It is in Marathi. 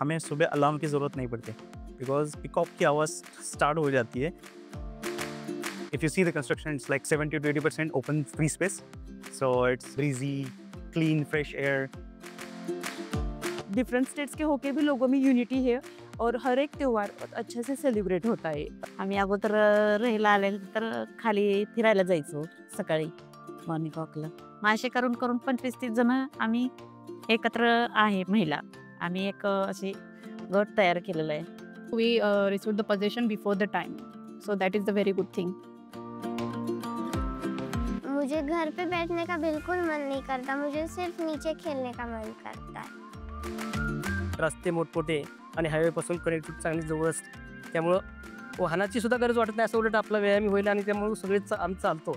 हमें सुबह अलार्म की ज़रूरत नहीं पड़ती बिकॉज़ पीकॉक की आवाज़ स्टार्ट हो जाती है। If you see the construction, it's like 70 to 80% open free space. So it's breezy, clean, fresh air. Different states के होके भी लोगों में यूनिटी है और हर एक त्योहार बहुत अच्छे से सेलिब्रेट होता है। आम्ही अगोदर राहायला आल्यानंतर खाली फिरायला जायचो सकाळी मॉर्निंग वॉकला. मग असे करून करून 25-30 जण आम्ही एकत्र आहे महिला. आम्ही एक असे गट तयार केलेला आहे. We received the possession before the time, so that is the very good thing. मुझे घर पे बैठने का बिल्कुल मन नहीं करता, मुझे सिर्फ नीचे खेलने का मन करता है. रस्ते मोठमोठे आणि हायवेपासून कनेक्टिव्हिटी चांगली जवळ असते, त्यामुळं वाहनाची सुद्धा गरज वाटत नाही. असं उलट आपला व्यायाम होईल आणि त्यामुळे सगळेच आम्ही चालतो.